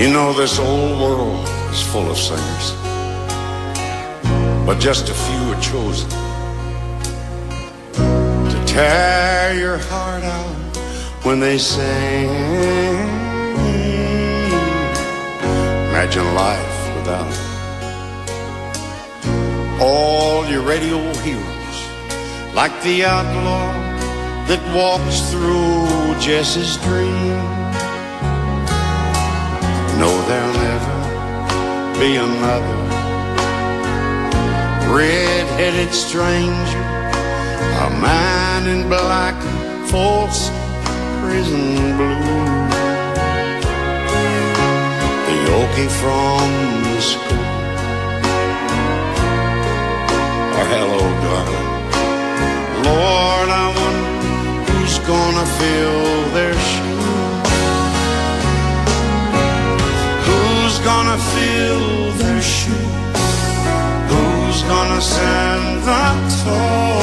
You know this old world is full of singers, but just a few are chosen to tear your heart out when they sing. Imagine life without all your radio heroes, like the outlaw that walks through Jesse's dream. No, there'll never be another red-headed stranger, a man in black, false prison blue. The Yogi from the school, or hello, darling. Lord, I wonder who's gonna fill their shoes. Who's gonna fill their shoes? Who's gonna send the toll?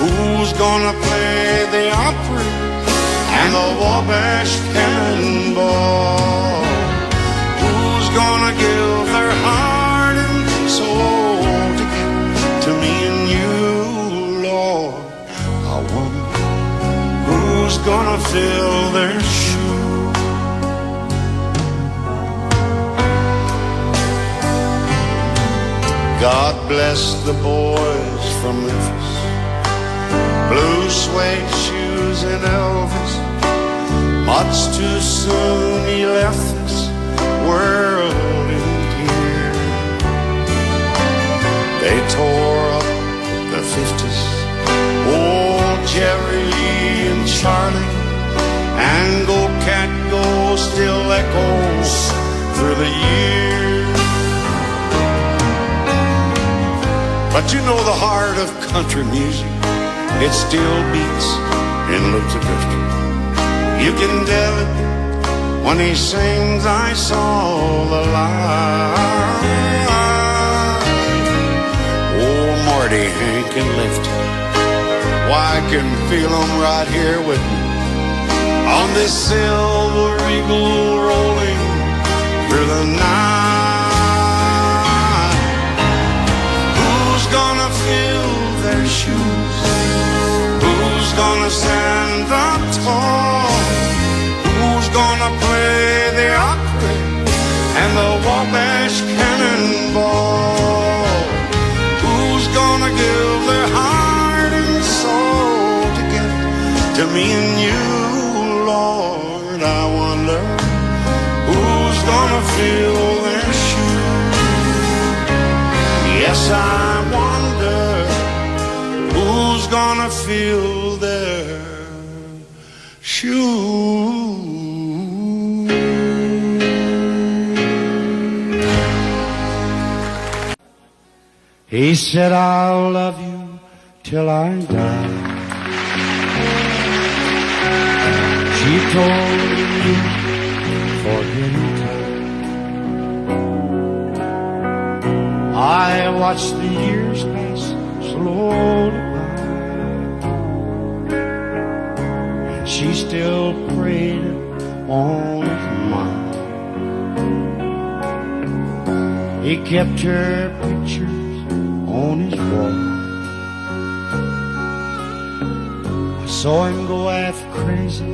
Who's gonna play the opera and the Wabash Cannonball? Who's gonna give their heart and soul to get to me and you, Lord? I wonder who's gonna fill their shoes. God bless the boys from Memphis, blue suede shoes and Elvis. Much too soon he left this world in tears. They tore up the 50s, old Jerry Lee and Charlie, and Go Cat Go still echoes through the years. But you know the heart of country music, it still beats in Luther Drifter. You can tell it when he sings, I saw the light. Oh, Marty, Hank, and Lefty, why, I can feel them right here with me on this silver eagle rolling through the night. Who's gonna fill their shoes? Who's gonna send the toll? Who's gonna play the opera and the Wabash Cannonball? Who's gonna give their heart and soul to get to me and you, Lord? I wonder who's gonna fill their shoes. Yes, I wonder who's gonna fill their shoes. He said, I'll love you till I die. She told me forget time. I watched the years pass slowly by, and she still prayed on his mind. He kept her pictures on his wall. I saw him go half crazy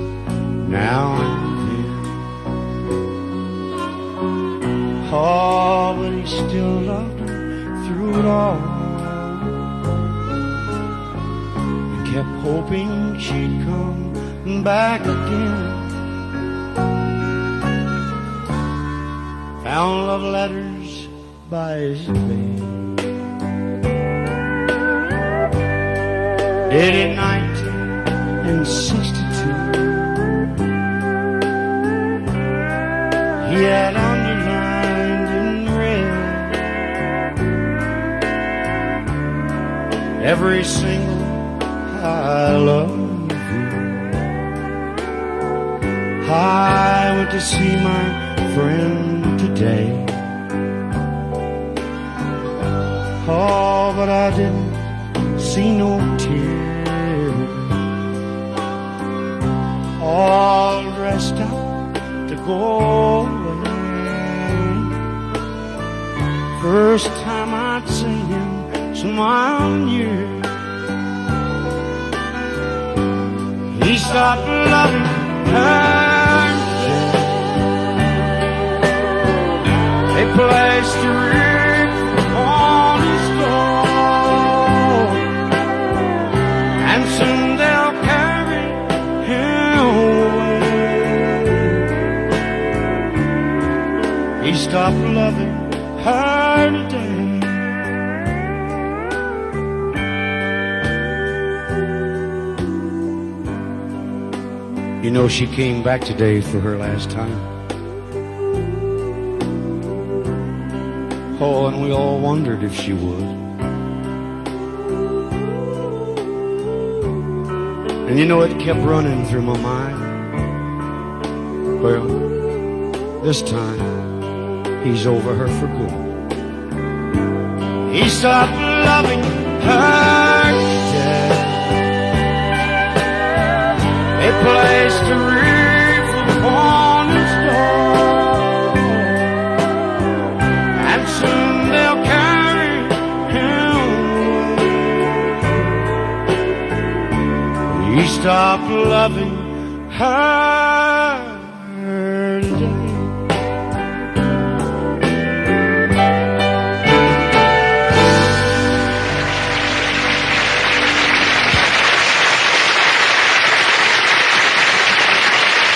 now and then. Oh, but he still loved her through it all. He kept hoping she'd come back again. Found love letters by his bed, dated 1962. He had underlined in red every single I love you. I went to see my friend today. Oh, but I didn't see no tears. All dressed up to go away. First time I'd seen him smile in years. He stopped loving her. They placed a wreath on his door, and soon they'll carry him away. He stopped loving her today. You know, she came back today for her last time. Oh, and we all wondered if she would. And you know, it kept running through my mind. Well, this time he's over her for good. He stopped loving her today. They placed a wreath upon his door, and soon they'll carry him away. He stopped loving her today.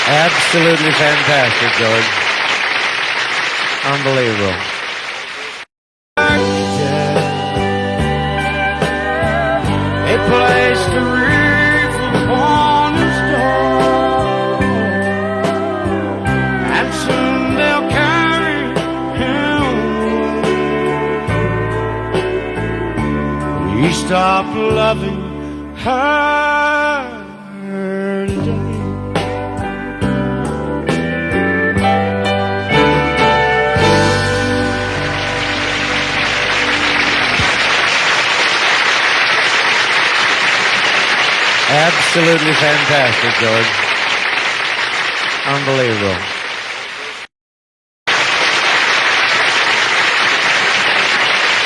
Absolutely fantastic, George. Unbelievable. They placed a wreath upon his door, and soon they'll carry him. He stopped loving her today. Absolutely fantastic, George. Unbelievable.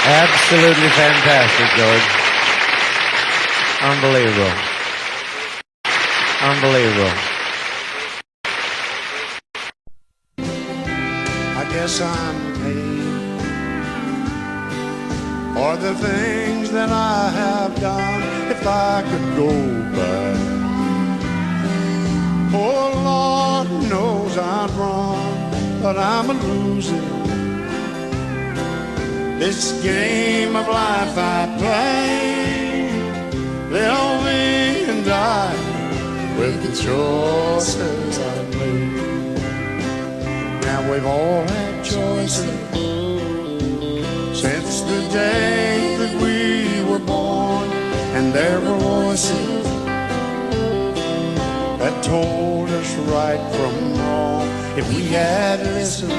Absolutely fantastic, George. Unbelievable. Unbelievable. I guess I'm paid for the things that I have done. If I could go back, oh Lord knows I'd run, but I'm a loser. This game of life I play, they'll live and die with the choices I made. Now we've all had choices since the day that we were born, and there were voices that told us right from wrong. If we had listened,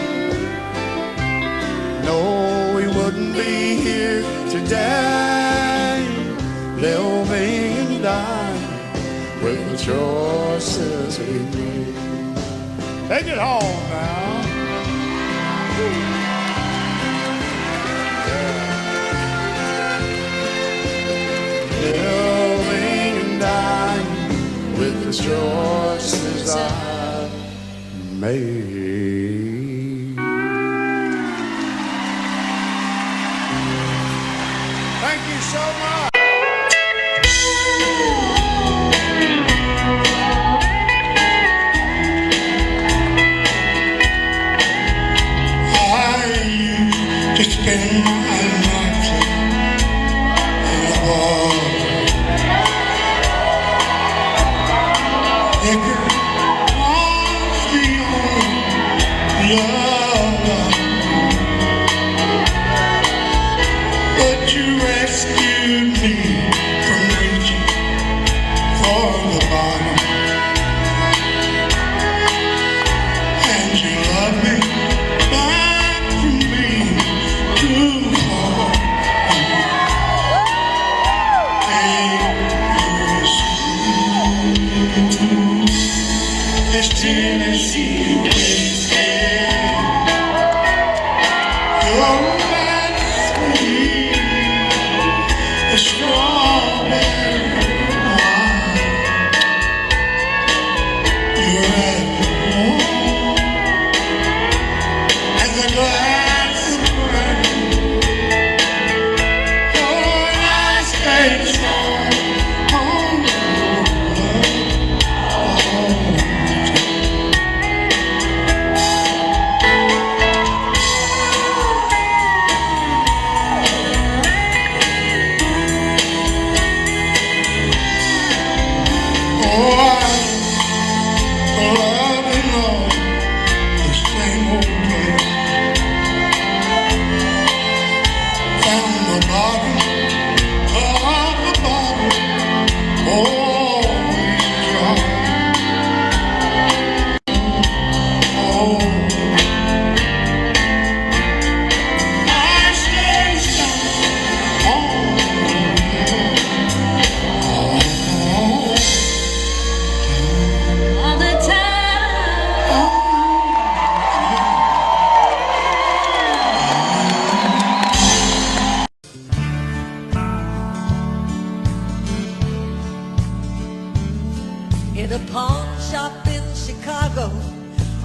no, we wouldn't be here today, living and dying with the choices we made. Take it home now. Living and dying with the choices I made. Thank you so much. I used to spend my nights in the bar. Liquor was the only love, but you rescued me from reaching for the bottom, and you loved me back from being too far. This Tennessee whiskey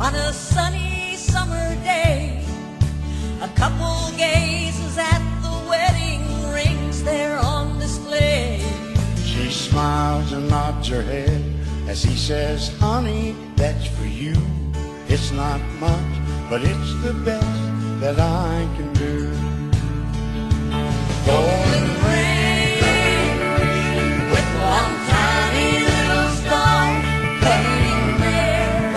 On a sunny summer day, a couple gazes at the wedding rings there on display. She smiles and nods her head as he says, honey, that's for you. It's not much, but it's the best that I can do. Golden ring with one tiny little star hanging there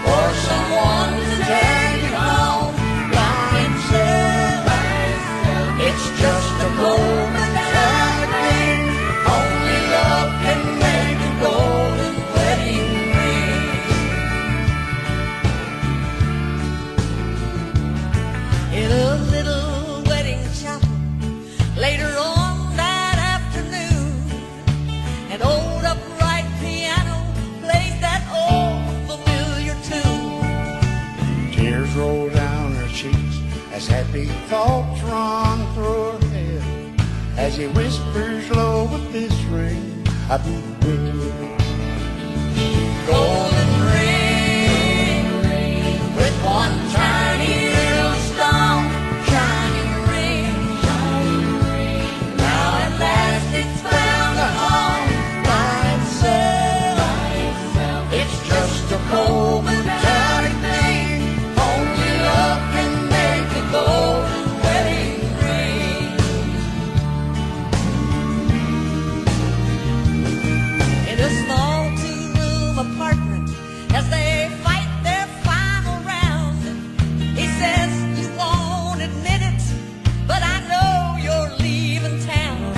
for someone to take it home by himself. It's just a momentary thing. Only love can make a golden wedding ring. In a little wedding chapel later on that afternoon, an old upright piano plays that old familiar tune. Tears roll down her cheeks as happy thoughts run through her head, as he whispers low, with this ring I be with you. Golden ring with one tiny little stone, shining ring. Now at last it's found a home by itself. It's just a momentary thing. Only love can make a golden wedding ring. In a small two-room apartment, as they fight their final round, he says, you won't admit it, but I know you're leaving town.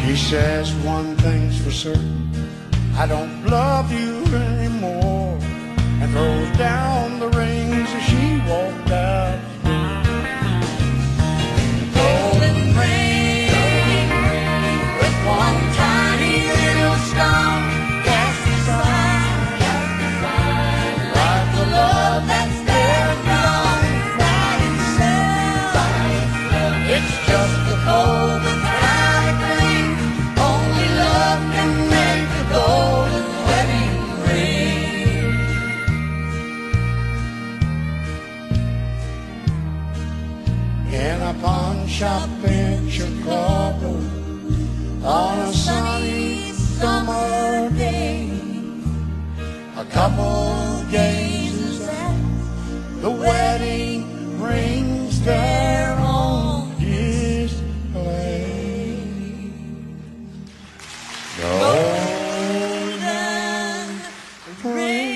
She says one thing's for certain, I don't love you anymore, and throws down the rings as she walked out. Golden ring with one tiny little stone cast aside, like the love that's there and gone by itself. It's just a momentary thing. Only love can make a golden wedding ring. In a pawn shop in Chicago on a sunny summer day, a couple gazes at the wedding rings there on display. Golden ring.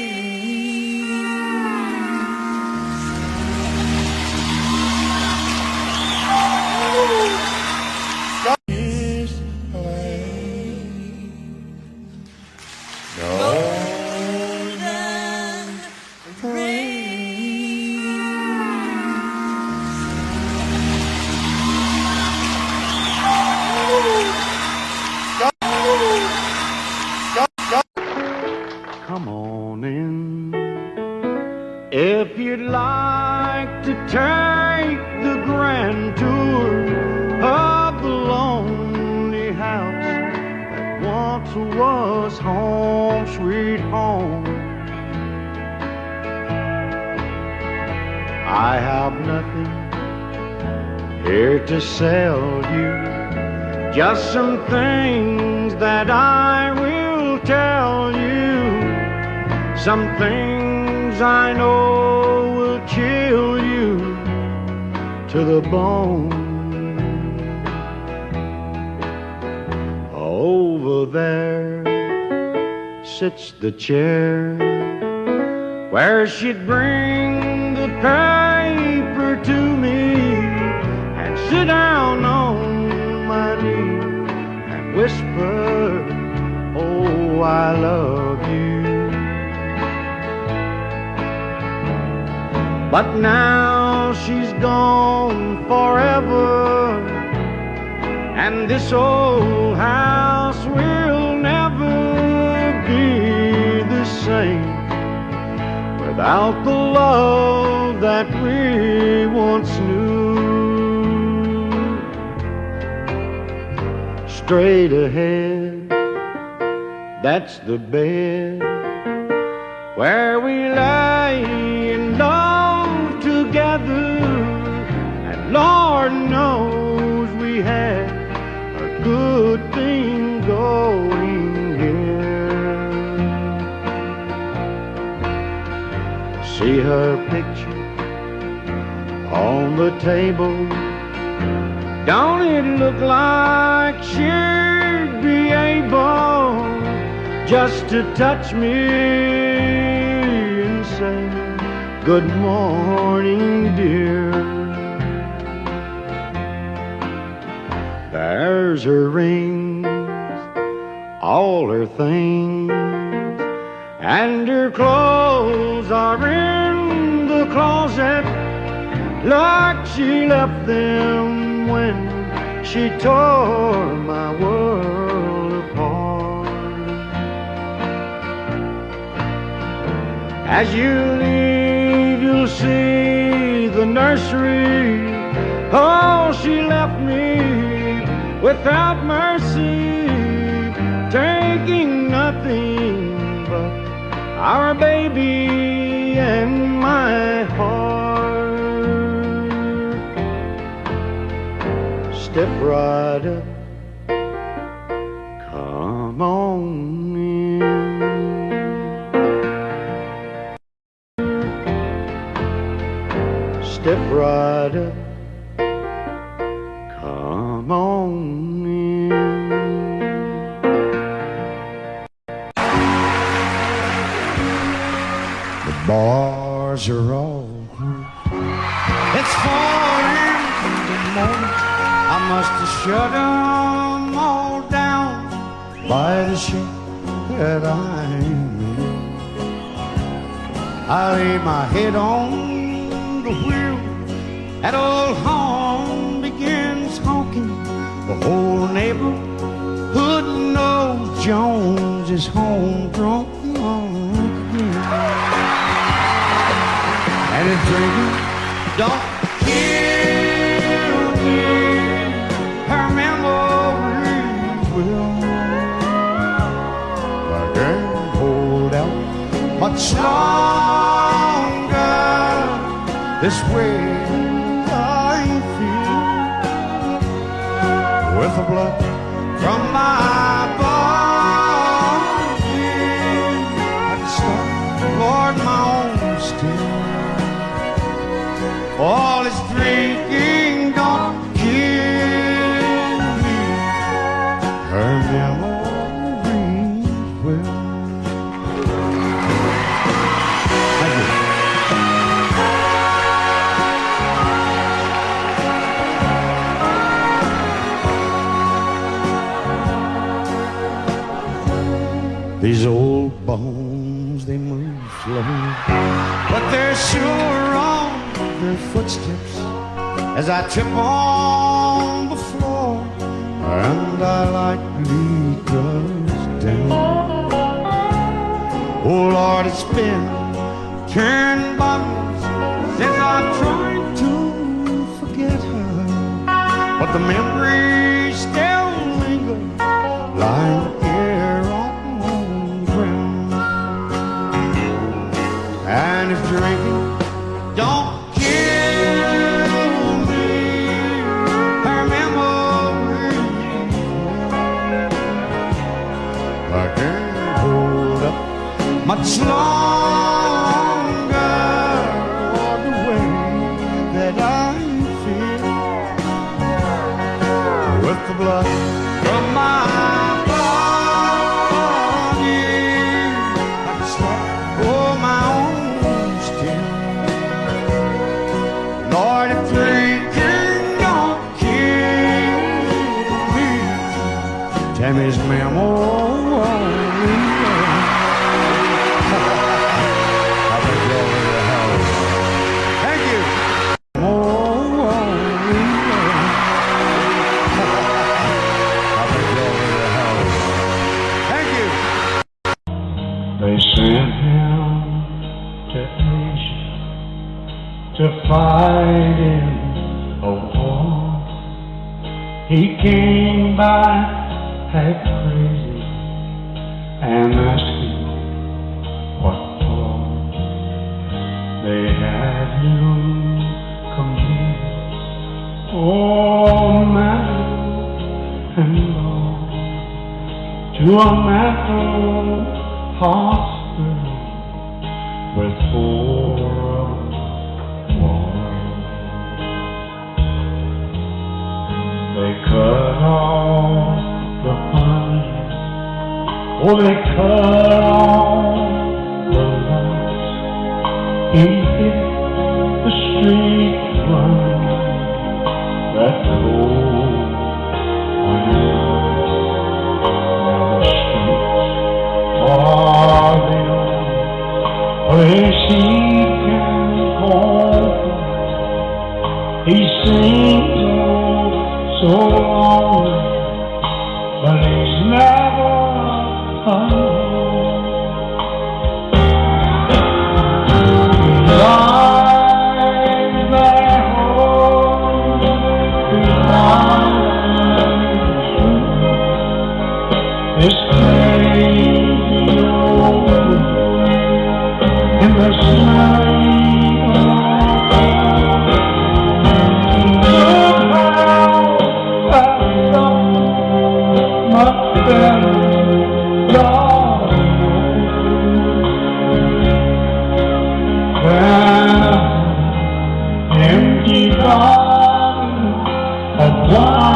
Come on in if you'd like to take the grand tour of the lonely house that once was home sweet home. I have nothing here to sell you, just some things that I will tell you, some things I know will chill you to the bone. Over there sits the chair where she'd bring the paper to me and sit down on my knee and whisper, oh, I love you. But now she's gone forever, and this old house will never be the same without the love that we once knew. Straight ahead, that's the bed where we lay and love together, and Lord knows we had a good thing going here. See her picture on the table, don't it look like she'd be able just to touch me and say, good morning, dear. There's her rings, all her things, and her clothes are in the closet like she left them when she tore my world apart. As you leave, you'll see the nursery. Oh, she left me without mercy, taking nothing but our baby and my heart. Step right up, come on in. Step right up, come on in. The bars are all closed. It's 4 in the morning. I must have shut them all down by the ship that I'm in. I lay my head on the wheel, that old horn begins honking. The whole neighborhood knows Jones is home drunk again. And if drinking don't kill me, her memories will. I can't hold out much longer this way. I feel with the blood from my body. I can start, Lord, my own still. All this drinking don't kill me. Her memories will. Thank you. These old bones, they move slow, but they're sure on their footsteps as I trip on the floor, and I lightly close down. Oh Lord, it's been 10 months since I've tried to forget her, but the memories still linger, lying here on the ground. And if drinking don't kill me, her memories, I can't hold up much longer the way that I feel with the blood from my body. I can start, oh, my own still. Lord, if drinking don't kill me, Tammy's memory. Thank you. Thank you. They sent him to Asia to fight in a war. He came back half crazy and asking what for. They had him committed, oh man and Lord, to a mental hospital with 4 walls. They cut off the funds, oh they cut off the lights. He hit the street front that cold winter night. Now the streets are the only place he can call. He sings so lonely, but he's never alone. This crazy old in the smelly much better, God than empty bottle of wine.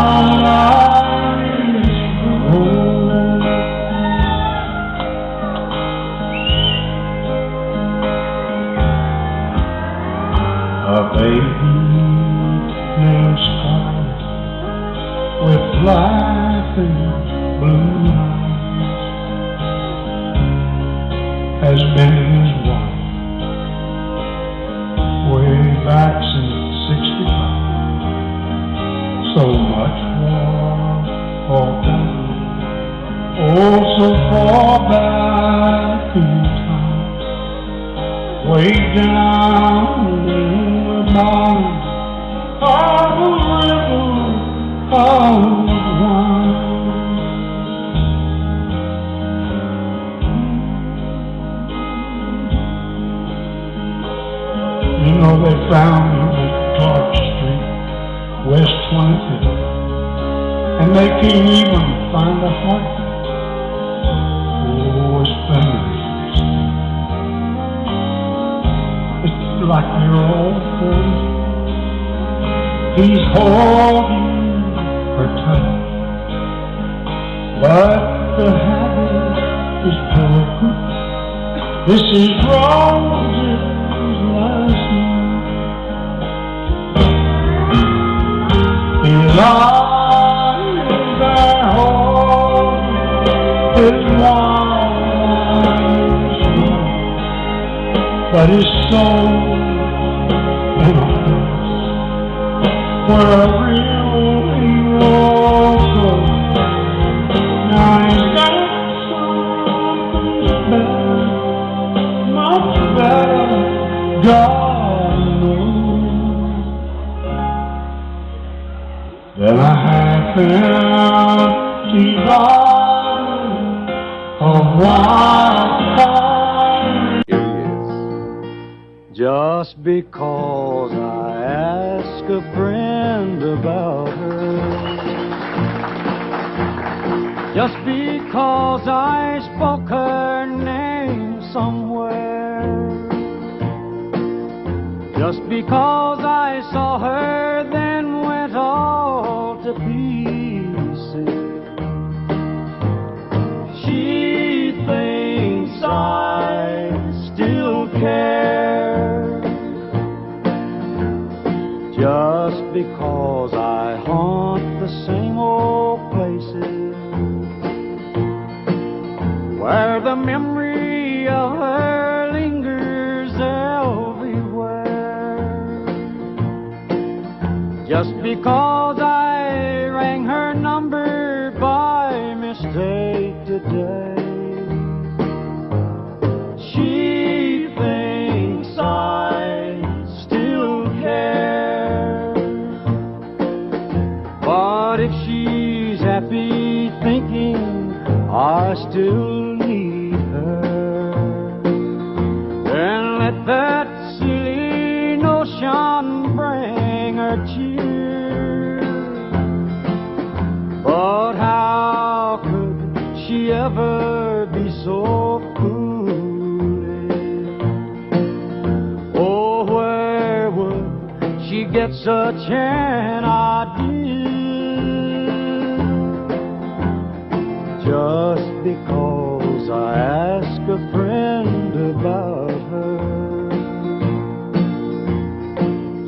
A baby named Scarlet with black and blue eyes has been his wife way back since '65. So much war for time, oh so far back in time, way down in the bottom of the river of wine. You know they found him at Clark Street, West 25th, and they can't even find a heart. Oh, it's fingers. It's like your old friend. He's holding her tight, but the habit is broken. This is Rose's last night. He lies there holding his wife's hand, but his soul in a place where a real hero goes. Now he's got something better, much better, God knows, than a half-empty bottle of wine. Here he is. Just because I ask a friend about her, just because I spoke her name somewhere, just because I saw her then went all to pieces, she thinks I still care. Just because I haunt the same old places where the memory of her lingers everywhere. Just because I rang her number by mistake today, she thinks I still care. But if she's happy thinking I still need her, then let that silly her cheer. But how could she ever be so foolish? Oh, where would she get such an idea? Just because I ask a friend about her,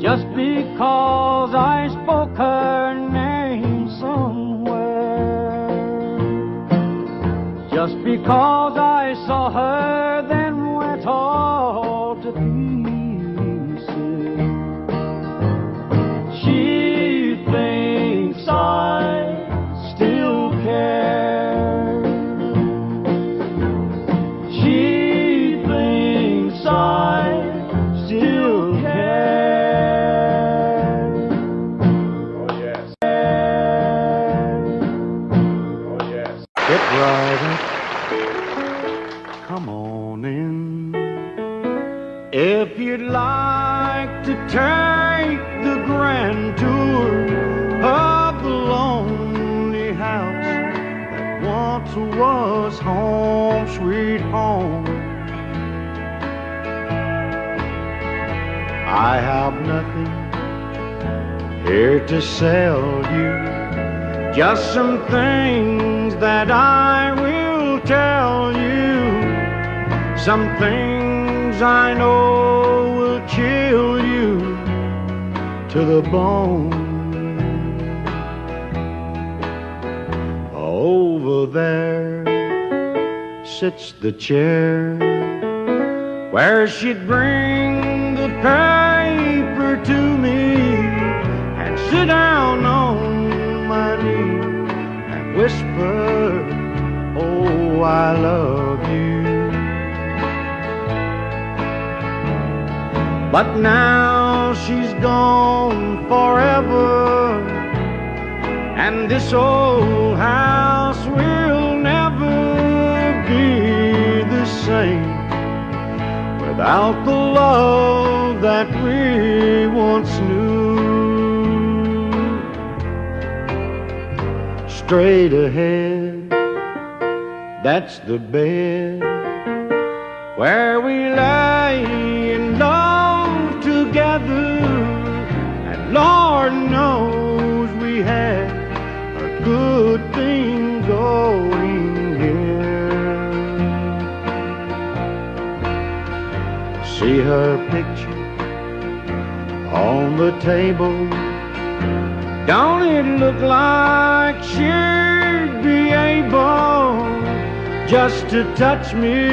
just because I spoke her name somewhere, just because I saw her then went all to pieces, she thinks I still care. She thinks I still care. Oh yes. Oh yes. Get right up, come on in. If you'd like to take the grand tour of the lonely house that once was home sweet home, I have nothing here to sell you, just some things that I will tell you, some things I know will chill you to the bone. Over there sits the chair where she'd bring the paper to me and sit down on my knee and whisper, oh, I love you. But now she's gone forever, and this old house will never be the same without the love that we once knew. Straight ahead, that's the bed where we lay in love together, and Lord knows we had a good thing going here. See her picture on the table, don't it look like she'd be able just to touch me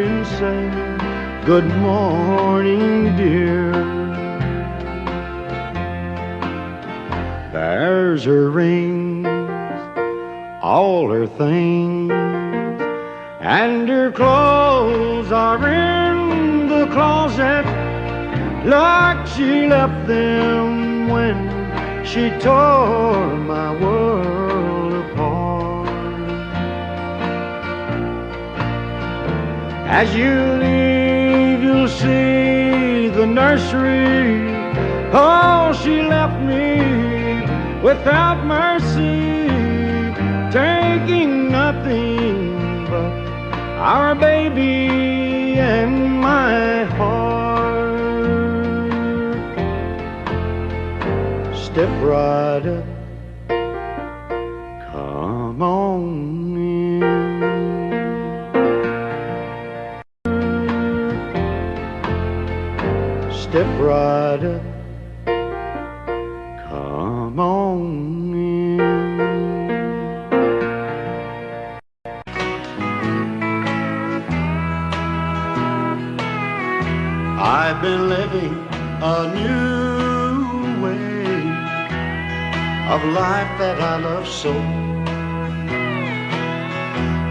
and say, good morning, dear. There's her rings, all her things, and her clothes are in the closet like she left them when she tore my world apart. As you leave, you'll see the nursery. Oh, she left me without mercy, taking nothing but our baby and my heart. Step right up, come on in. Step right up, come on in. I've been living a new way of life that I love so,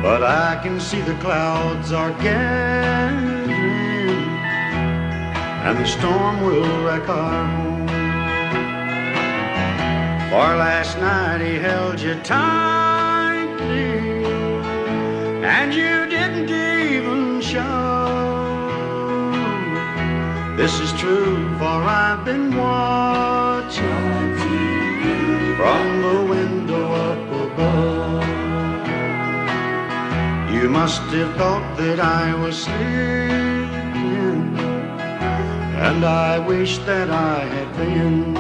but I can see the clouds are gathering and the storm will wreck our home. For last night he held you tightly and you didn't even show This is true, for I've been watching from the window up above. You must have thought that I was sleeping, and I wish that I had been.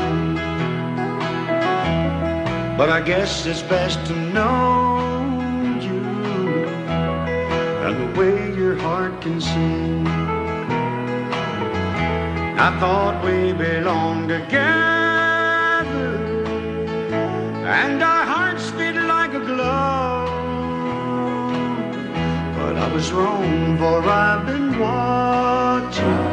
But I guess it's best to know you and the way your heart can sing. I thought we belonged together, and our hearts fit like a glove. But I was wrong, for I've been watching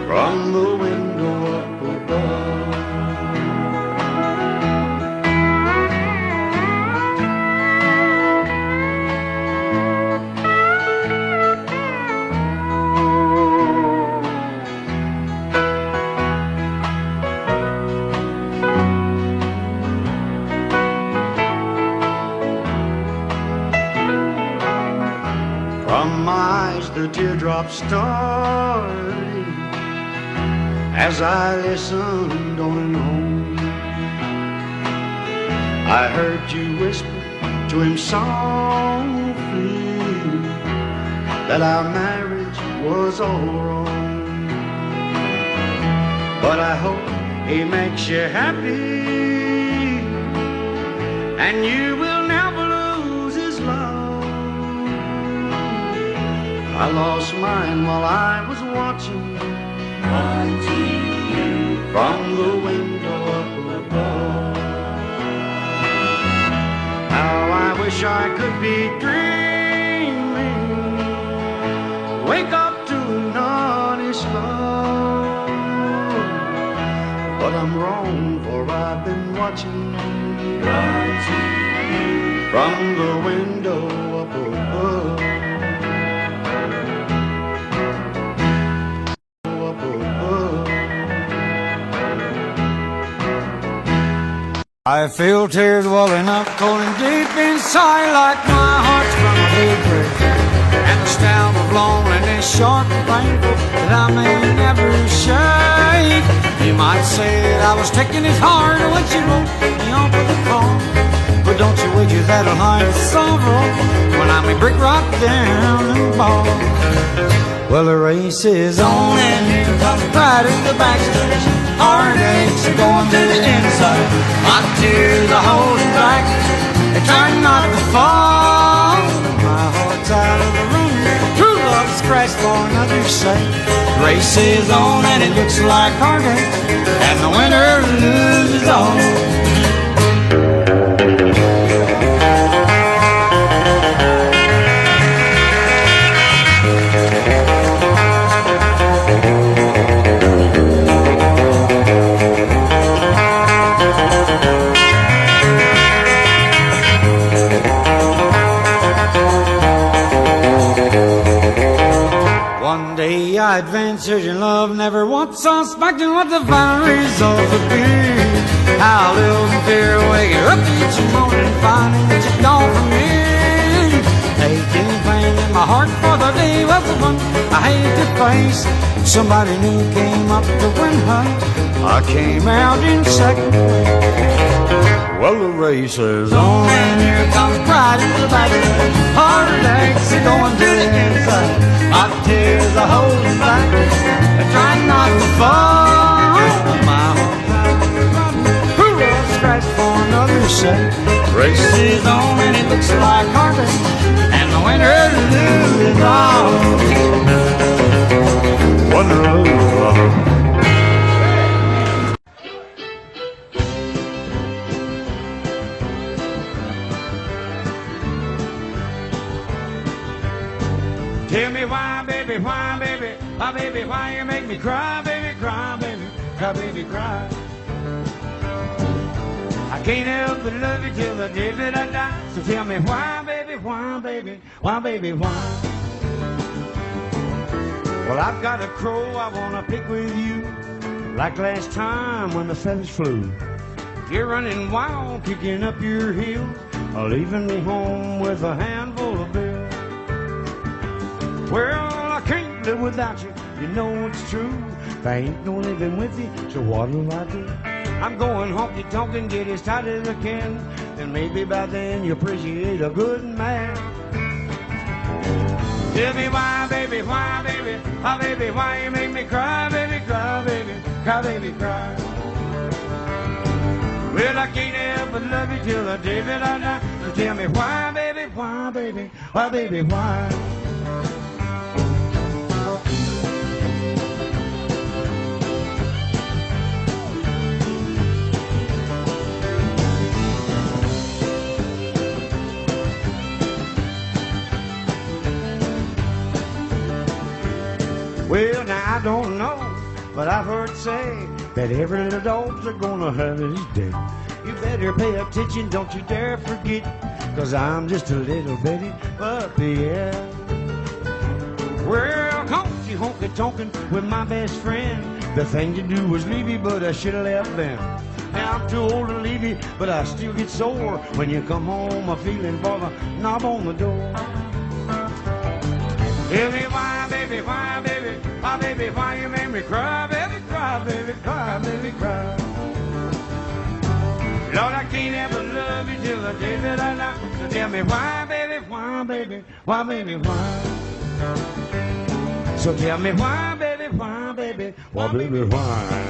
from the window up above. From my eyes the teardrops started as I listened on and on. I heard you whisper to him softly that our marriage was all wrong. But I hope he makes you happy, and you will never lose his love. I lost mine while I was watching you from the window up above. How I wish I could be dreaming, wake up to an honest love. But I'm wrong, for I've been watching you from the window up above. I feel tears welling up, going deep inside, like my heart's gonna be break. And the stab of loneliness, sharp and painful, that I may never shake. You might say that I was taking it hard when she wrote me off with the call. But don't you wager that'll hide the sorrow when I may break right down and fall. Well, the race is on, and here comes pride in the backstretch. Heartaches are going to the inside. My tears are holding back, they're trying not to fall. My heart's out of the room, true love scratched for another's sake. Race is on, and it looks like heartache, and the winner loses all. I adventured in love, never once suspecting what the final result would be. How I live in fear, waking up each morning, finding that you're gone from me. Aching pain in my heart for the day was the one I hate to face. Somebody new came up to win her, I came out in second place. Well, the race is on, and here comes pride in the back. Heartaches are going to the inside. My tears are holding back, they're trying not to fall. My heart's out of the run, who scratched for another's sake. Race is on, and it looks like heartache, and the winner loses all. One rose. Tell me why, baby, why, baby, why, baby, why you make me cry, baby, cry, baby, cry, baby, cry. I can't help but love you till the day that I die. So tell me why, baby, why, baby, why, baby, why. Well, I've got a crow I wanna pick with you, like last time when the feathers flew. You're running wild, kicking up your heels, leaving me home with a handful of bills. Well, I can't live without you, you know it's true. If I ain't no living with you, so what'll I do? I'm going honky-tonk and get as tight as I can. Then maybe by then you appreciate a good man. Tell me why, baby, why, baby, why, baby, why you make me cry, baby, cry, baby, cry, baby, cry. Well, I can't help but love you till the day that I die. So tell me why, baby, why, baby, why, baby, why? Well, now I don't know, but I've heard say that every little dog's gonna have his day. You better pay attention, don't you dare forget, 'cause I'm just a little bitty puppy, yeah. Well, come you honky-tonkin' with my best friend. The thing to do was leave you, but I should've left then. Now I'm too old to leave you, but I still get sore when you come home a feeling for the knob on the door. Tell me why, baby, why, baby, why, baby, why you make me cry, baby, cry, baby, cry, baby, cry. Lord, I can't ever love you till the day that I die. So tell me why, baby, why, baby, why, baby, why? So tell me why, baby, why, baby, why, baby, why?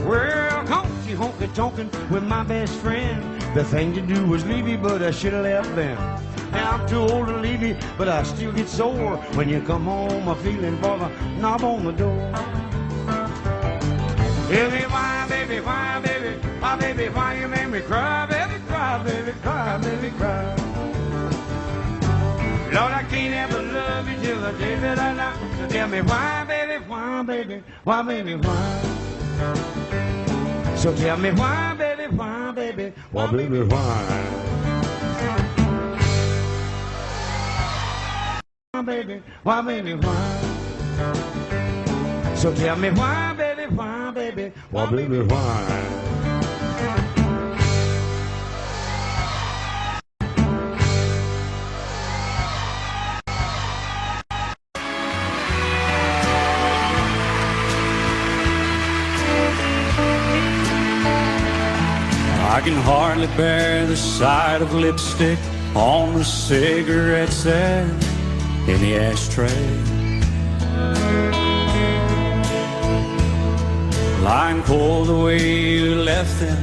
Well, come you honky-tonkin' with my best friend. The thing to do was leave you, but I should've left then. Now I'm too old to leave you, but I still get sore when you come home a feeling for the knob on the door. Tell me why, baby, why, baby, why, baby, why you make me cry, baby, cry, baby, cry, baby, cry. Lord, I can't ever love you till the day that I die. So tell me why, baby, why, baby, why, baby, why? So tell me why, baby, why, baby, why, baby, why? Why, baby, why, baby, why? So tell me why, baby, why, baby, why, baby, why? I can hardly bear the sight of lipstick on the cigarettes there in the ashtray. Lying cold the way you left them,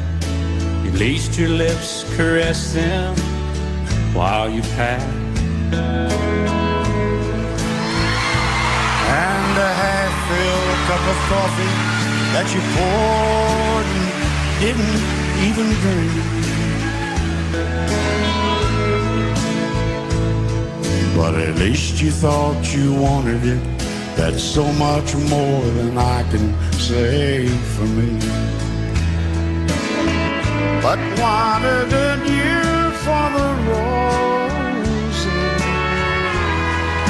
at least your lips caressed them while you passed. And a half-filled cup of coffee that you poured and didn't even drink. But at least you thought you wanted it. That's so much more than I can say for me. But what a good year for the roses.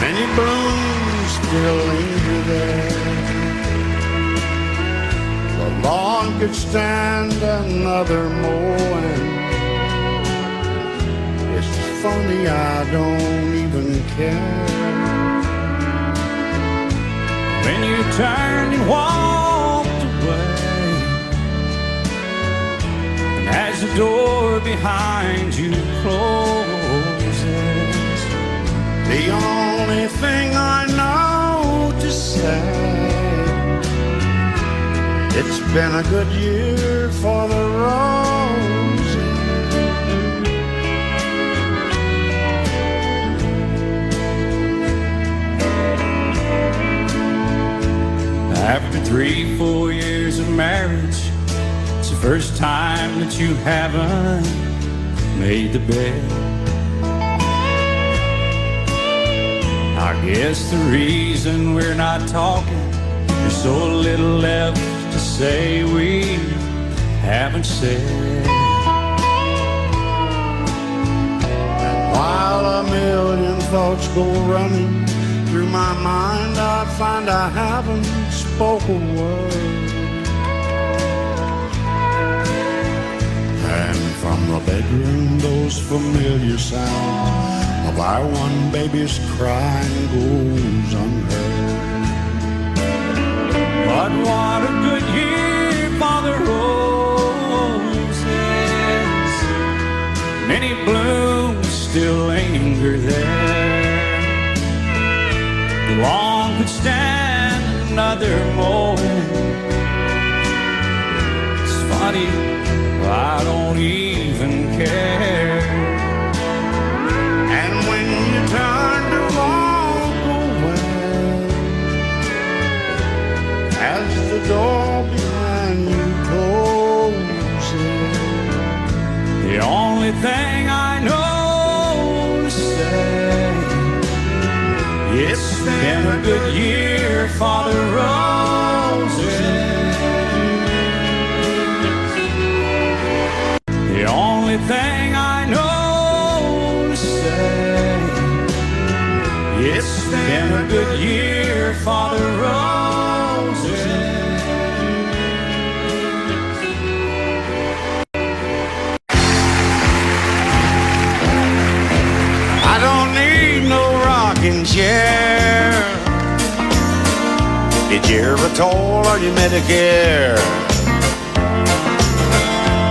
Many blooms still linger there. The lawn could stand another mowing. It's funny, I don't even care. When you turned and walked away, and as the door behind you closes, the only thing I know to say, it's been a good year for the roses. After 3-4 years of marriage, it's the first time that you haven't made the bed. I guess the reason we're not talking, there's so little left to say we haven't said. And while a million thoughts go running through my mind, I find I haven't spoken a word. And from the bedroom, those familiar sounds why one baby's crying goes unheard. But what a good year for the roses. Many blooms still linger there. The lawn could stand another moment. It's funny, I don't even care. And when you turn to walk away, as the door behind you closes, The only thing I know to say, it's been a good year for the roses. The only thing I know to say, it's been a good year for the roses. I don't need no rocking chair. Did you ever toll or your Medicare?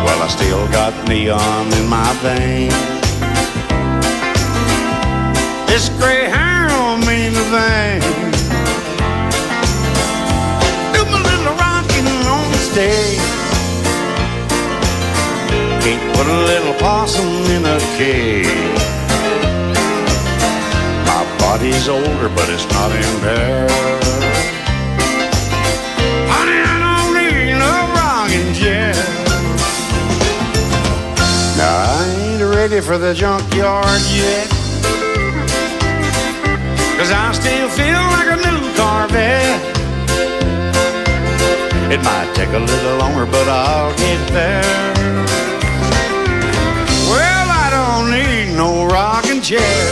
Well, I still got neon in my veins. This gray hair don't mean a thing. Do my little rocking on the stage. Can't put a little possum in a cage. My body's older, but it's not impaired. Honey, I don't need no rocking chair. Now, I ain't ready for the junkyard yet, 'cause I still feel like a new Corvette. It might take a little longer, but I'll get there. Well, I don't need no rocking chair.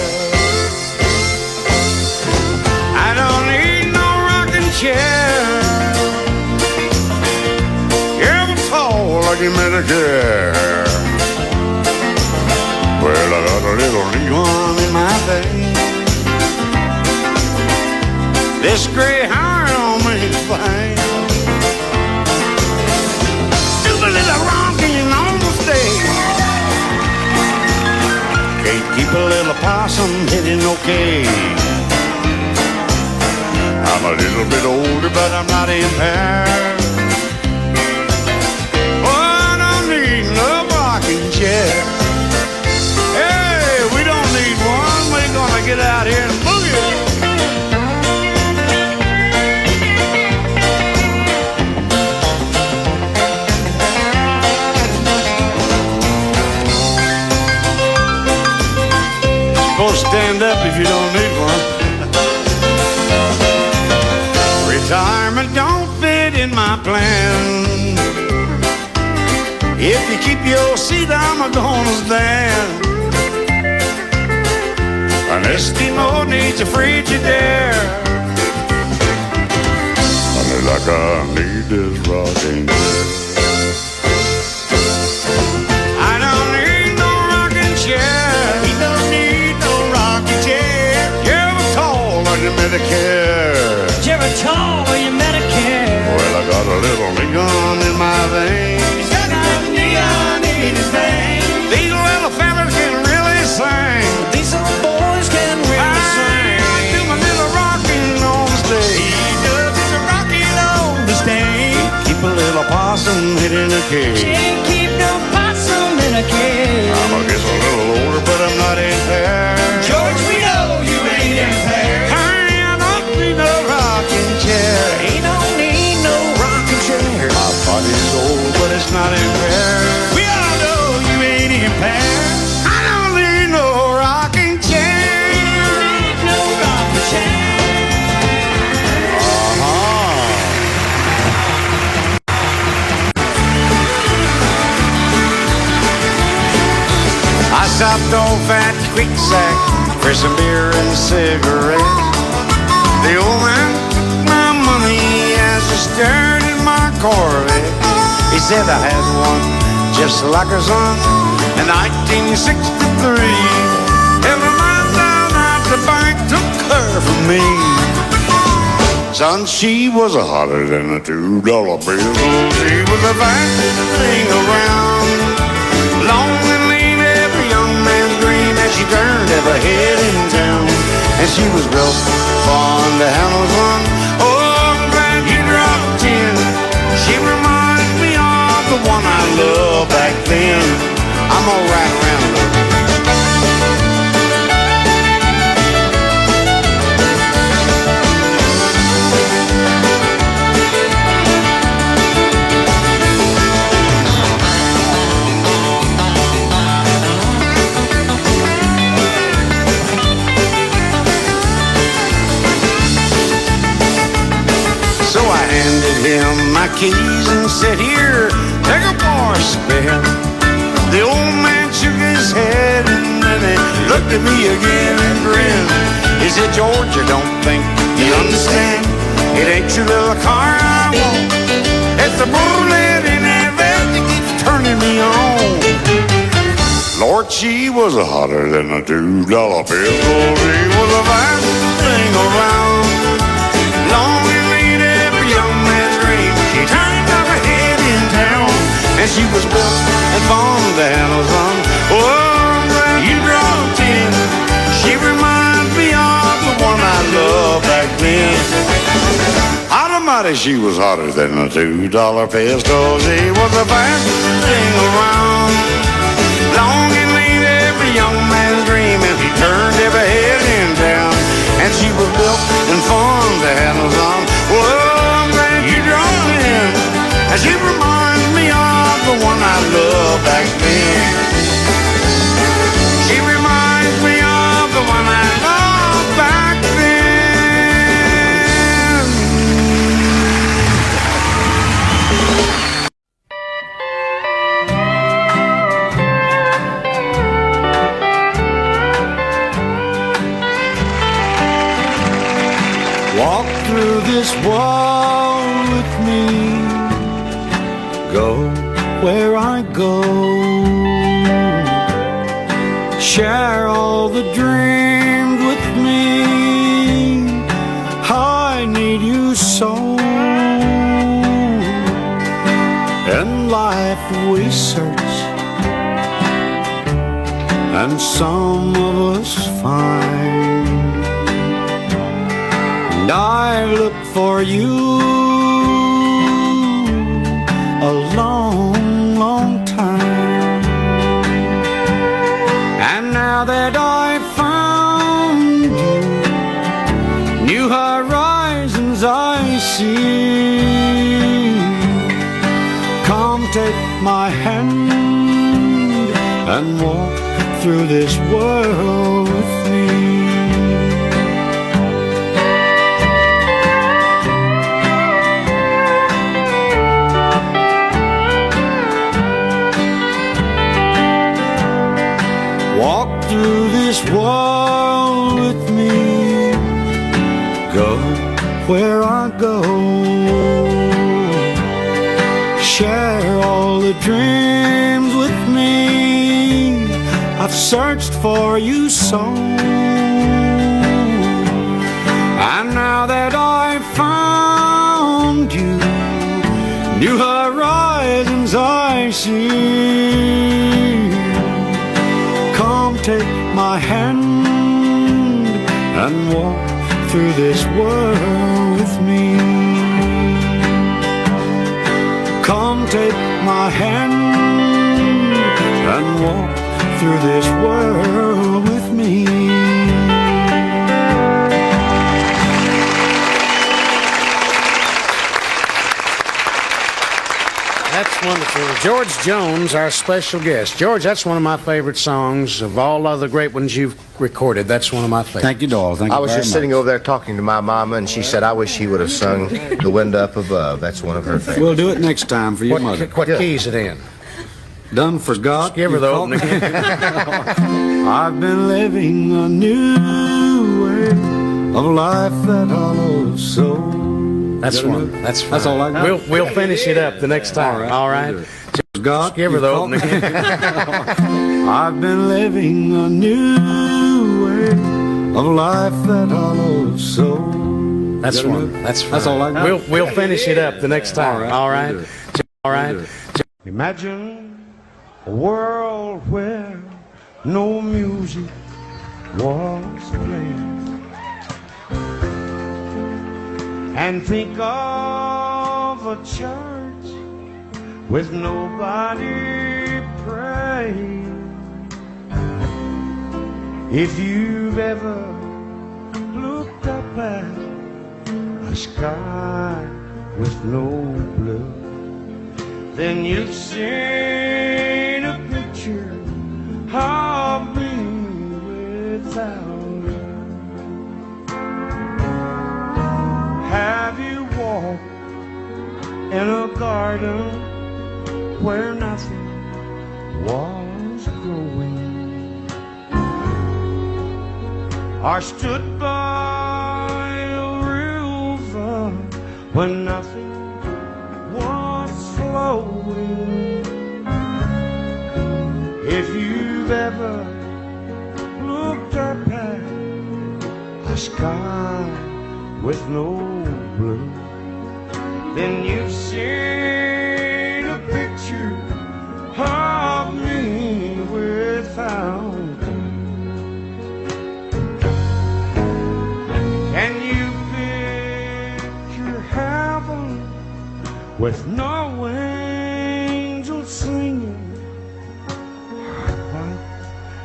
I don't need no rocking chair. You ever told like you Medicare? Well, I got a little neon in my veins. This gray hair don't mean a thing. Do a little rocking on the stage. Can't keep a little possum hidden no cage. I'm a little bit older, but I'm not impaired. Oh, I don't need no rocking chair. Hey, we don't need one. We're gonna get out here and boogie. Supposed to stand up if you don't need one. Retirement don't fit in my plan. If you keep your seat, I'm gonna stand. An Eskimo needs a Frigidaire. Honey, like I need this rocking chair. I don't need no rocking chair. He don't need no rocking chair. You ever told on your Medicare? You ever told or you Medicare? Well, I got a little neon in my veins. I got neon in his veins. These little fellas can really sing. These old boys can really sing. I do my little rocking on the stage. He does his rocking on the stage. Keep a little possum hidden in a cage. Can't keep no possum in a cage. I'm a guess a little older, but I'm not impaired. George, we know you ain't impaired. Honey, I don't need no rocking chair. He don't need no rocking chair. My body's old, but it's not impaired. We all know you ain't impaired. I don't need no rocking chair. Ain't no rocking chair. I stopped off at Quick Sack for some beer and cigarettes. The old man took my money as I stared at my Corvette. He said I had one just like her son in 1963. Every month Son, she was hotter than a $2 bill. She was the fastest thing around. Long and lean, every young man's dream, as she turned every head in town. And she was built fond to handle one. Oh, I'm glad you dropped in. She reminds me of the one I loved back then. I'm gonna ride around her. So I handed him my keys and said, here, take a bar spin. The old man shook his head and then he looked at me again and grinned. He said, George, I don't think you understand. It ain't your little car I want. It's the bullet in that vest that keeps turning me on. Lord, she was hotter than a $2 bill. She was the fastest thing around. Long and lean, every young man's dream. She turned up her head in town. And she was built and fond to handle some. Oh, I'm glad you dropped in. She reminds me of the one I loved back then. Almighty, she was hotter than a $2 pistol. She was the fastest thing around. Long and lean, every young man's dream. And he turned every head in town. And she was built and fond to handle some. Oh, I'm glad you dropped in. And she reminds me of the one I loved back then. She reminds me of the one I loved back then. Walk through this wall with me. Go where I go. Share all the dreams with me. I need you so. In life we search, and some of us find. And I look for you a long, long time. And now that I found you, new horizons I see. Come take my hand and walk through this world with me. Walk through this world with me. Go where I go. Share all the dreams with me. I've searched for you so. And now that I found you, new horizons I see. Come take my hand and walk through this world with me. Come take my hand and walk through this world with me. That's wonderful. George Jones, our special guest. George, that's one of my favorite songs. Of all other great ones you've recorded, that's one of my favorites. Thank you, doll. Thank you. I was very just much. sitting over there talking to my mama, and she said, I wish he would have sung The Wind Up Above. That's one of her favorites. We'll do it next time for your mother. What key is it in? Done forgot. Give her you the caught opening. me. I've been living a new way of life that hollows so. That's one. That's fine. That's all I got. We'll finish it up the next time. All right. God, Give her you the caught opening. me. I've been living a new way of life that hollows so. That's Got one. enough? That's fine. That's all I got. We'll finish it up the next time. All right. We'll do it. All right. We'll do it. Imagine a world where no music was played, and think of a church with nobody praying. If you've ever looked up at a sky with no blue, then you've seen a picture of me without you. Have you walked in a garden where nothing was growing, or stood by a river when nothing was flowing? If you've ever looked up at a sky with no blue, then you've seen a picture of me without you. Can you picture heaven with no angels singing, white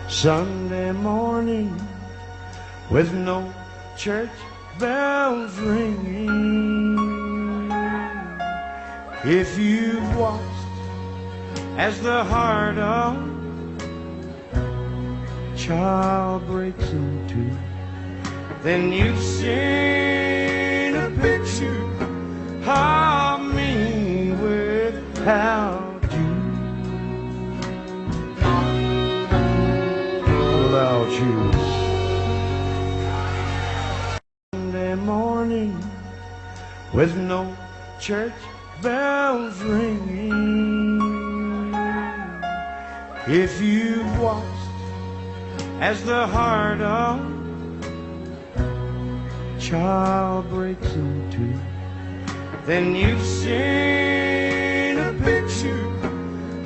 Sunday morning with no church bells ringing? If you've watched as the heart of a child breaks in two, then you've seen a picture of me without you. Without you. Sunday morning with no church bells ringing. If you've watched as the heart of a child breaks in two, then you've seen a picture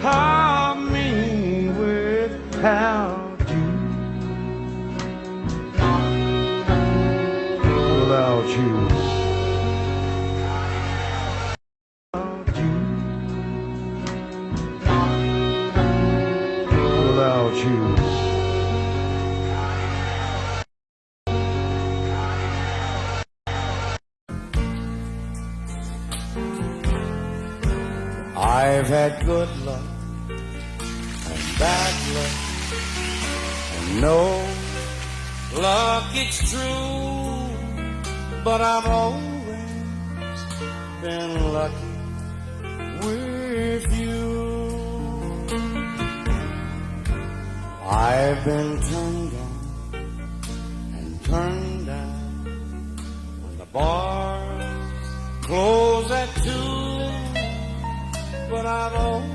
of me without you. Without you. Without you. Without you. I've had good luck and bad luck, and no luck, it's true, but I've always been lucky with you. I've been turned on and turned down when the bars close at 2, but I've always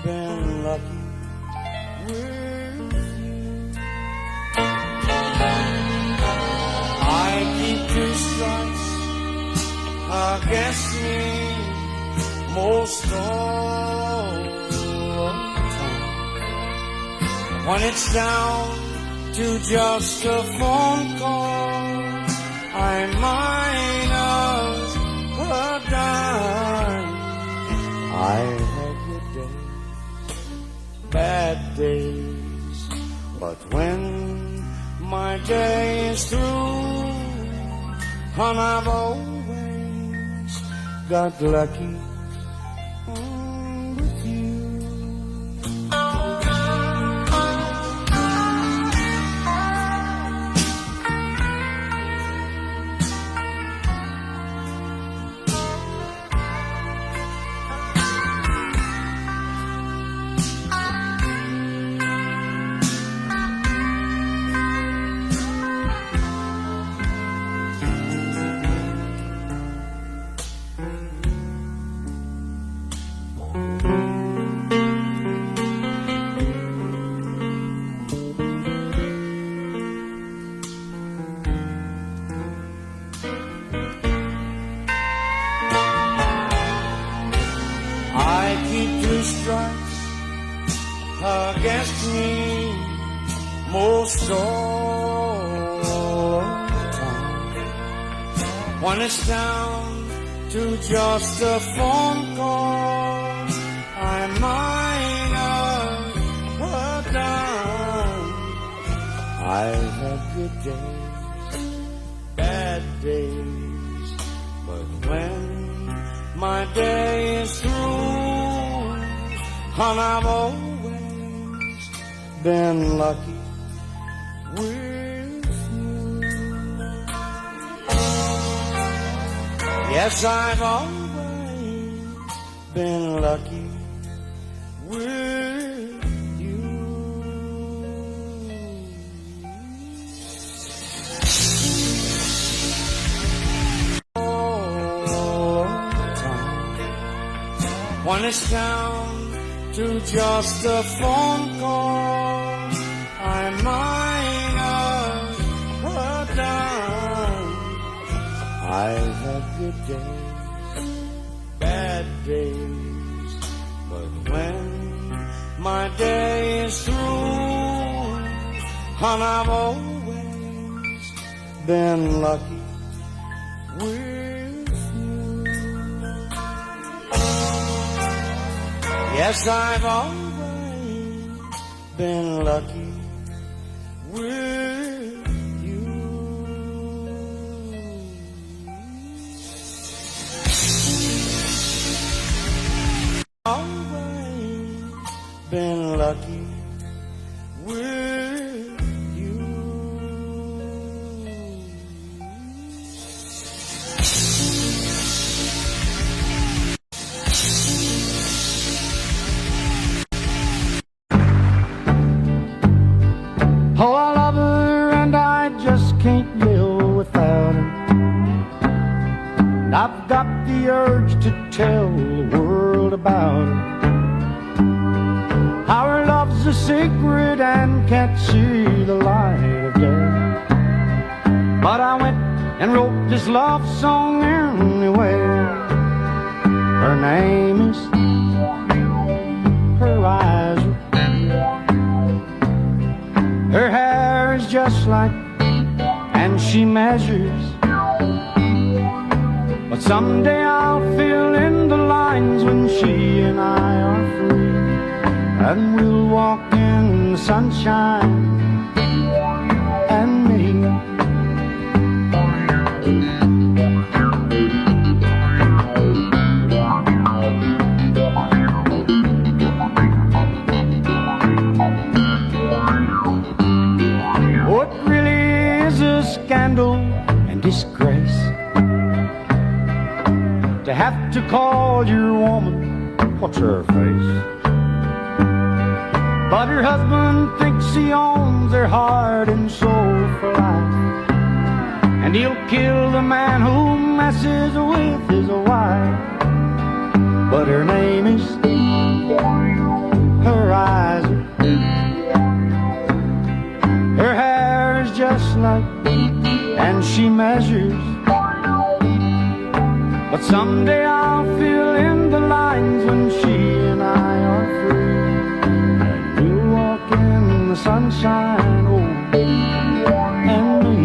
been lucky with you. I keep 2 strikes against me most all the time. When it's down to just a phone call, I minus a dime. I've had good days, bad days, but when my day is through, and I've always got lucky with you. when it's down to just a phone call, I might have put down. I've had good days, bad days, but when my day is through, and I've always been lucky with you. Yes, I've always been lucky with you. All the time, when it's down to just a phone call, I might have put down. I've had good days, bad days, but when my day is through, and I've always been lucky with you. Yes, I've always been lucky with you. Always been lucky with you. Oh, I love her and I just can't live without her. And I've got the urge to tell the world about her. How her love's a secret and can't see the light of day. But I went and wrote this love song anyway. Her name is Horizon. Her hair is just like, and she measures. But someday I'll fill in the lines when she and I are free, and we'll walk in the sunshine and me. What really is a scandal and disgrace to have to call your woman what's her face? But her husband thinks he owns her heart and soul for life, and he'll kill the man who messes with his wife. But her name is Horizon. Her hair is just like, and she measures. But someday I'll fill in the lines when she and I are free, and we'll walk in the sunshine, oh, and me.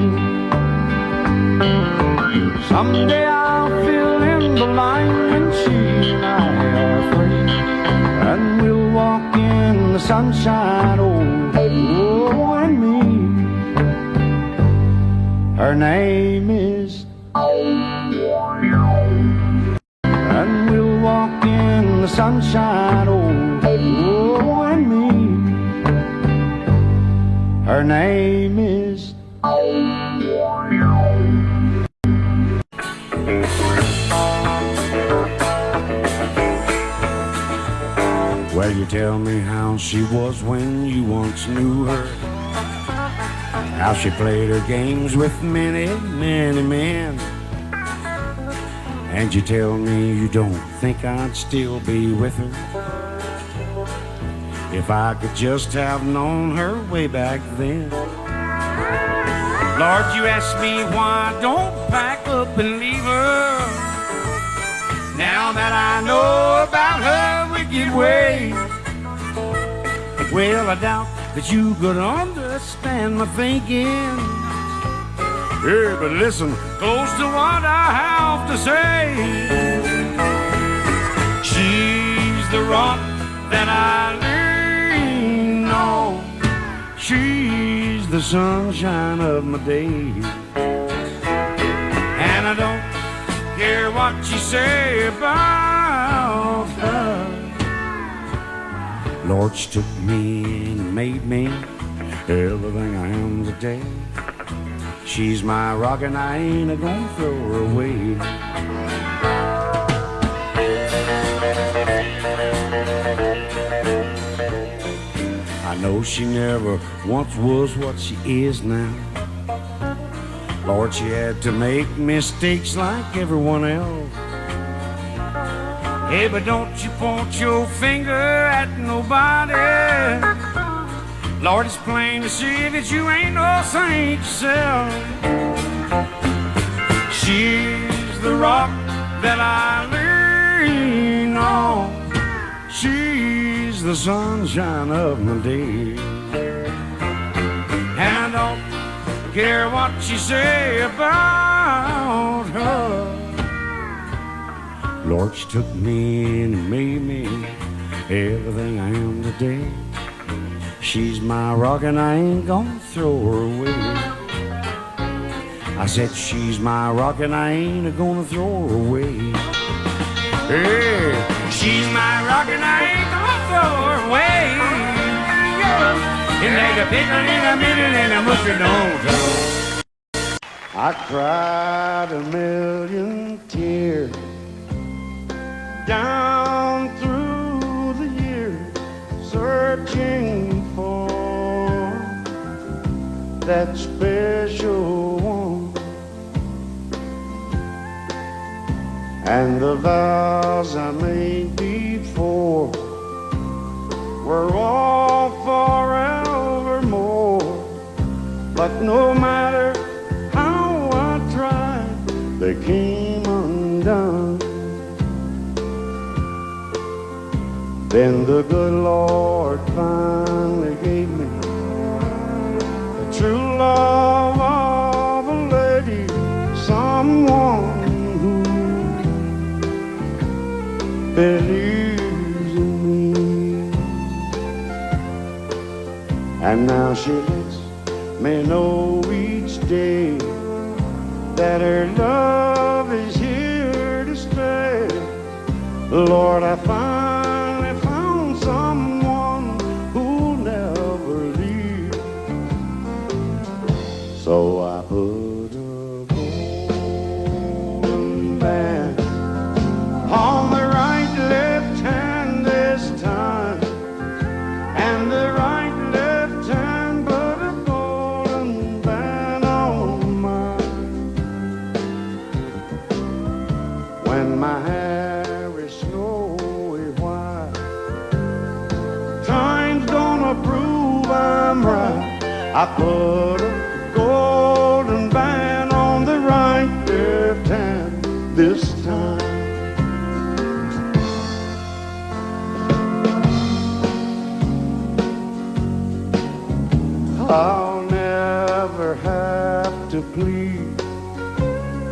Someday I'll fill in the line when she and I are free, and we'll walk in the sunshine, oh, and me. Her name is, and we'll walk in the sunshine, oh, and me. Her name is. Well, you tell me how she was when you once knew her, how she played her games with many, many men. And you tell me you don't think I'd still be with her if I could just have known her way back then. Lord, you ask me why I don't pack up and leave her, now that I know about her wicked ways. Well, I doubt that you could understand my thinking Yeah, but listen close to what I have to say. She's the rock that I lean on. She's the sunshine of my day. And I don't care what you say about her. Lord, she took me and made me everything I am today. She's my rock and I ain't gonna throw her away. I know she never once was what she is now. Lord, she had to make mistakes like everyone else. Hey, but don't you point your finger at nobody. Lord, it's plain to see that you ain't no saint yourself. She's the rock that I lean on. She's the sunshine of my day. And I don't care what you say about her. Lord, she took me and made me everything I am today. She's my rock and I ain't gonna throw her away. I said she's my rock and I ain't gonna throw her away. Hey, she's my rock and I ain't gonna throw her away. It's like a pickle in a middle and a mushy nose. I cried a million tears down through the years, searching for that special one. And the vows I made before were all forevermore. But no matter how I tried, they came undone. Then the good Lord finally gave me the true love of a lady, someone who believes in me. And now she lets me know each day that her love is here to stay. Lord, I finally found someone who'll never leave. So I put a golden band on the right left hand this time, and the right left hand put a golden band on mine. When my hair is snowy white, time's gonna prove I'm right. I put a golden band on the right left hand this time. I'll never have to plead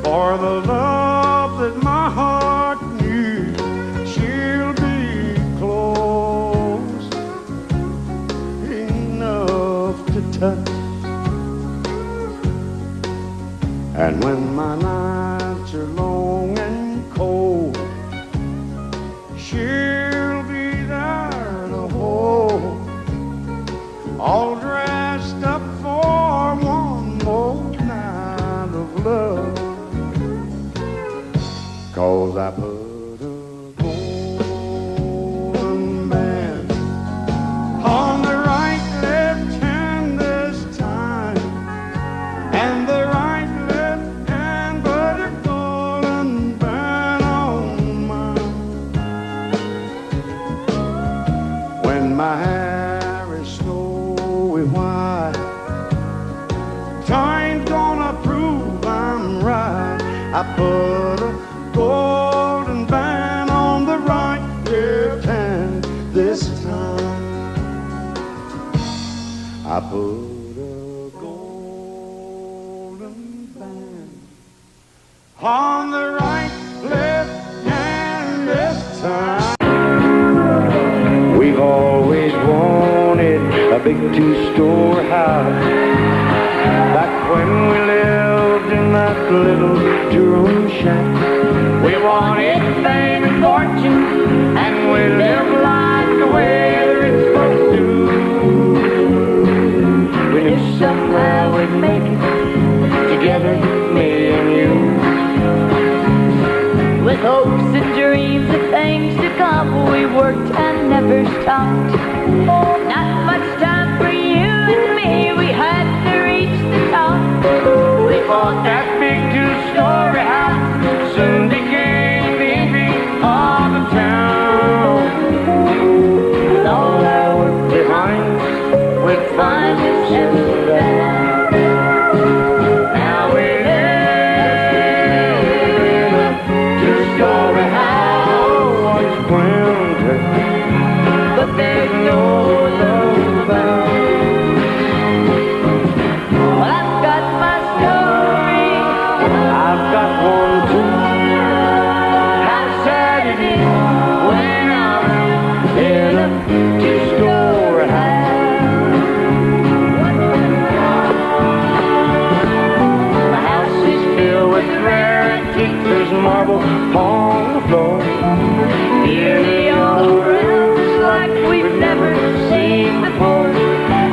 for the love that my heart needs. She'll be close enough to touch. And when my nights are long and cold, she'll be there to hold, all dressed up for one more night of love. 'Cause I put a golden band on the right left hand this time, and the right left hand put a golden band on mine. When my hair is snowy white, time's gonna prove I'm right. I put a golden band on the right left hand this time. I put a golden band on the right, left, and this time. We've always wanted a big two-story house. Back when we lived in that little two-room shack. We wanted fame and fortune, and we lived life the way the rich folks do. We knew somehow we'd make it together, me and you. With hopes and dreams of things to come, we worked and never stopped. Not much time for you and me, we had to reach the top. We bought that big two-story house, soon became the envy of the town. With all our work behind us, we'd finally settle down. Now we live in a two-story house, it's plenty, but there's no love about. Well, I've got my story, I've got one too. How sad it is when I'm in a two-story house. The house is filled with rare antiques. There's marble on the floor. beauty all around us like we've never seen before.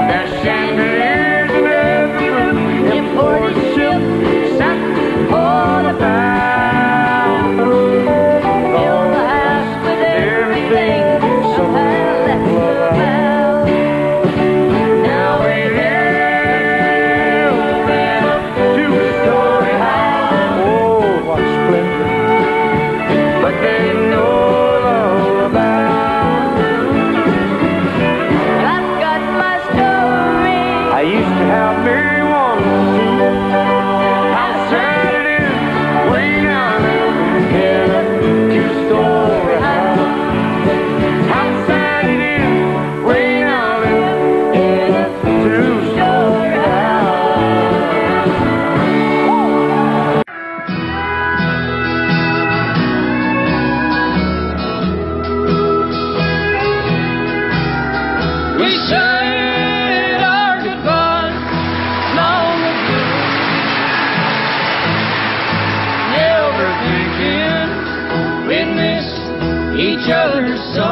There's chandeliers in every room, imported silk, satin all about. Fill the house with everything somehow left about. Now we live in a two-story house. Oh, what splendor! But there's no love about. I've got my story. I used to have very one too. How sad it is when I'm in a two-story house. How sad it is when I'm in a two-story house. We said our goodbyes long ago, never thinking we'd miss each other so.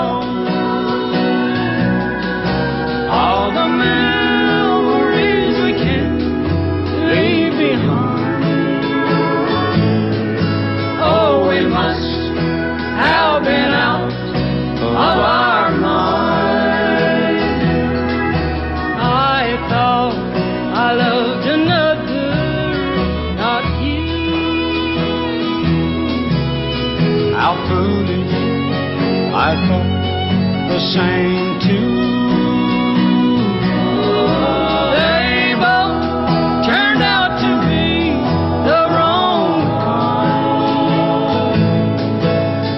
All the memories we can't leave behind. Oh, we must have been out of our mind. I thought I loved another, not you. How foolish, I thought the same too. They both turned out to be the wrong kind.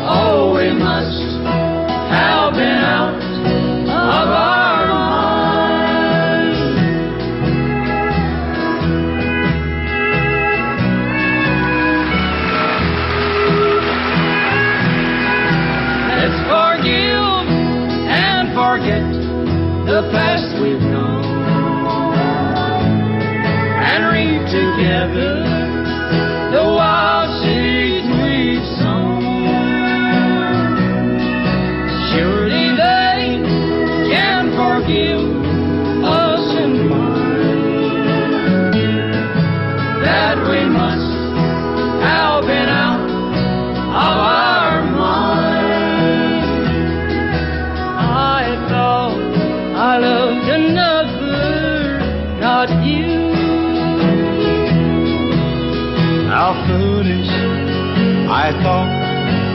Oh, we must have been out of our mind. Let's forgive and forget the past we've known, and read together the wild seeds we've sown. Surely they can forgive us and find that we must have been out of our mind. I thought I loved another, not you. How foolish, I thought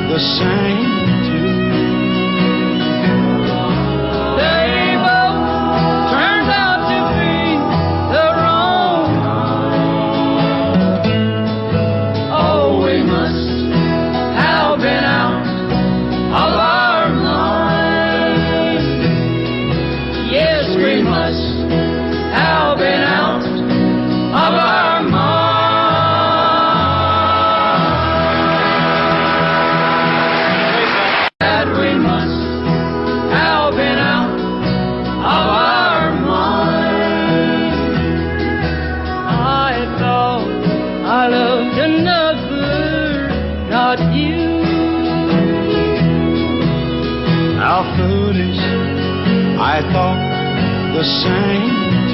the same too. They both turned out to be the wrong kind. Oh, we must have been out of our mind. Yes, we must have been out of our mind. how foolish I thought the same